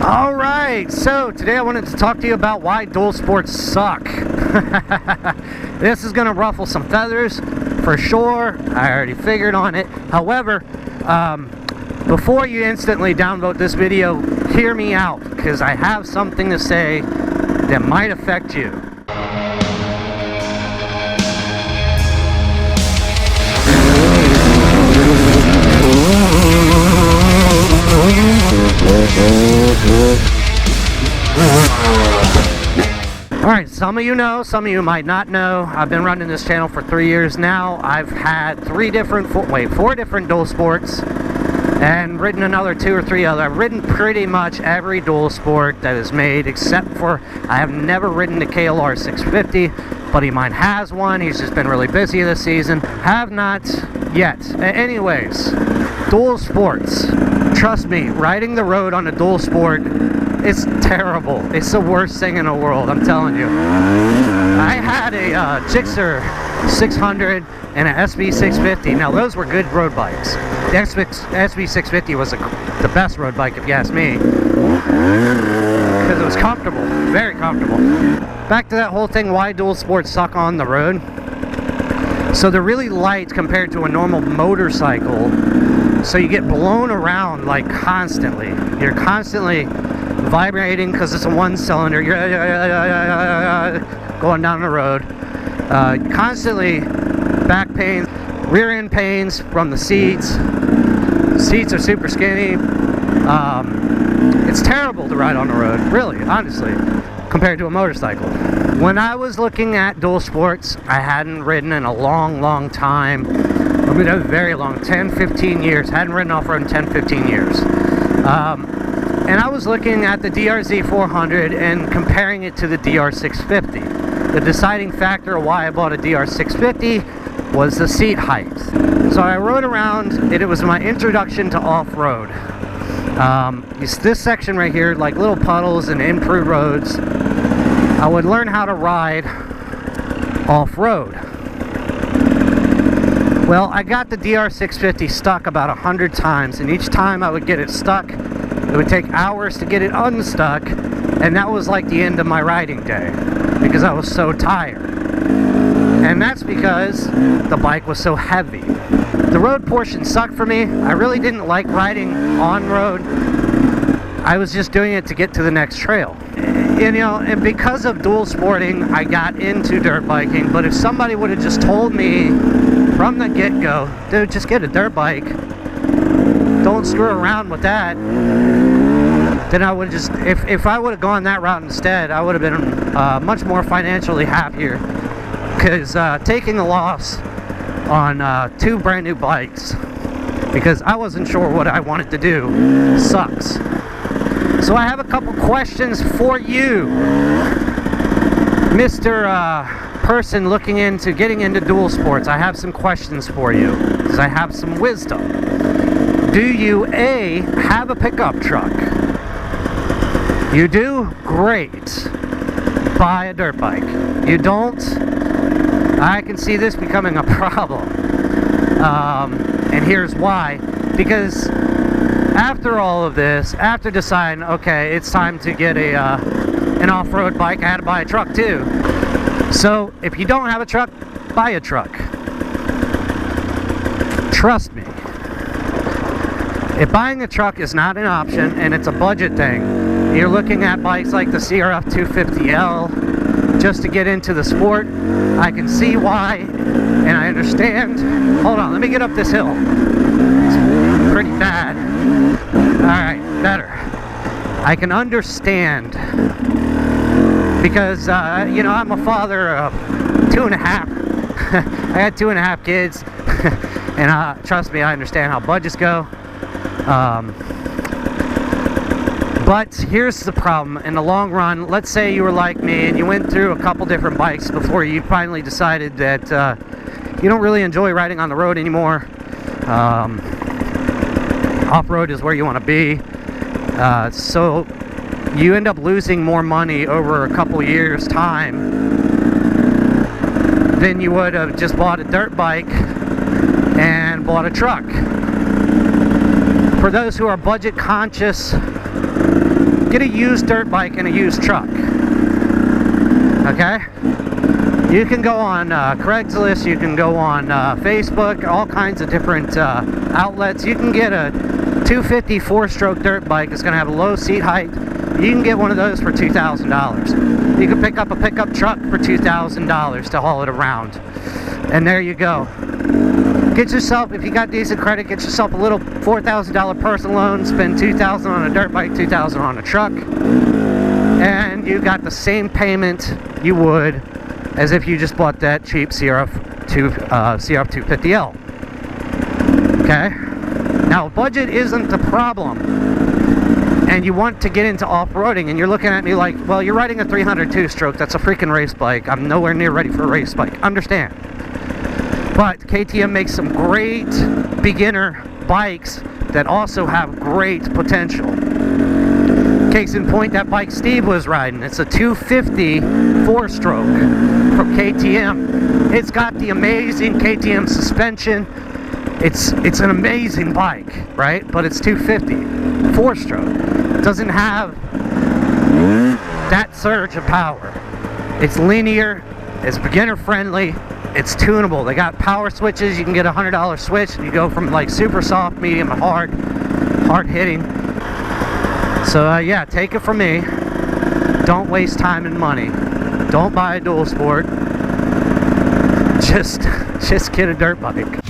Alright, so today I wanted to talk to you about why dual sports suck. This is going to ruffle some feathers, for sure. I already figured on it. However, before you instantly downvote this video, hear me out, because I have something to say that might affect you. Alright, some of you know, some of you might not know. I've been running this channel for 3 years now. I've had four different dual sports and ridden another 2 or 3 other. I've ridden pretty much every dual sport that is made, except for I have never ridden the KLR 650. Buddy of mine has one. He's just been really busy this season. Have not yet. Anyways, dual sports. Trust me, riding the road on a dual sport, it's terrible. It's the worst thing in the world, I'm telling you. I had a Gixxer 600 and an SB 650. Now, those were good road bikes. The SB 650 was the best road bike, if you ask me, because it was comfortable, very comfortable. Back to that whole thing, why dual sports suck on the road. So they're really light compared to a normal motorcycle. So you get blown around like constantly. You're constantly vibrating because it's a one-cylinder. You're going down the road. Constantly back pains, rear end pains from the seats. Seats are super skinny. It's terrible to ride on the road, really, honestly, compared to a motorcycle. When I was looking at dual sports, I hadn't ridden in a long time. I mean, a very long, 10-15 years. Hadn't ridden off-road in 10-15 years. And I was looking at the DRZ 400 and comparing it to the DR 650. The deciding factor of why I bought a DR 650 was the seat height. So I rode around, and it was my introduction to off-road. This section right here, like little puddles and improved roads, I would learn how to ride off-road. Well, I got the DR 650 stuck about 100 times, and each time I would get it stuck, it would take hours to get it unstuck, and that was like the end of my riding day, because I was so tired. And that's because the bike was so heavy. The road portion sucked for me. I really didn't like riding on road. I was just doing it to get to the next trail. You know, and because of dual sporting, I got into dirt biking, but if somebody would have just told me from the get-go, dude, just get a dirt bike, don't screw around with that, then I would just, if I would have gone that route instead, I would have been much more financially happier, because taking a loss on 2 brand new bikes, because I wasn't sure what I wanted to do, sucks. So I have a couple questions for you, Mr. Person looking into getting into dual sports. I have some questions for you, because I have some wisdom. Do you A, have a pickup truck? You do? Great. Buy a dirt bike. You don't? I can see this becoming a problem. And here's why. Because after all of this, after deciding, okay, it's time to get an off-road bike, I had to buy a truck too. So if you don't have a truck, buy a truck. Trust me. If buying a truck is not an option and it's a budget thing, you're looking at bikes like the CRF 250L just to get into the sport. I can see why, and I understand. Hold on, let me get up this hill. It's pretty bad. Alright, better. I can understand, because, you know, I'm a father of 2.5. I had 2.5 kids, and trust me, I understand how budgets go. But here's the problem. In the long run, let's say you were like me and you went through a couple different bikes before you finally decided that you don't really enjoy riding on the road anymore. Off-road is where you want to be. So you end up losing more money over a couple years' time than you would have just bought a dirt bike and bought a truck. For those who are budget conscious, Get a used dirt bike and a used truck. Okay? You can go on Craigslist, you can go on Facebook, all kinds of different outlets. You can get a 250 4-stroke dirt bike. It's going to have a low seat height. You can get one of those for $2,000. You can pick up a pickup truck for $2,000 to haul it around. And there you go. Get yourself, if you got decent credit, get yourself a little $4,000 personal loan, spend $2,000 on a dirt bike, $2,000 on a truck, and you got the same payment you would as if you just bought that cheap CRF 250L. Okay? Now, budget isn't the problem, and you want to get into off-roading, and you're looking at me like, well, you're riding a 300 2-stroke, that's a freaking race bike, I'm nowhere near ready for a race bike. Understand. But KTM makes some great beginner bikes that also have great potential. Case in point, that bike Steve was riding, it's a 250 4-stroke from KTM. It's got the amazing KTM suspension. It's an amazing bike, right? But it's 250 4-stroke. It doesn't have that surge of power. It's linear, it's beginner friendly, it's tunable. They got power switches. You can get a $100 switch. You go from like super soft, medium, to hard hitting. So yeah, take it from me. Don't waste time and money. Don't buy a Dualsport. Just get a dirt bike.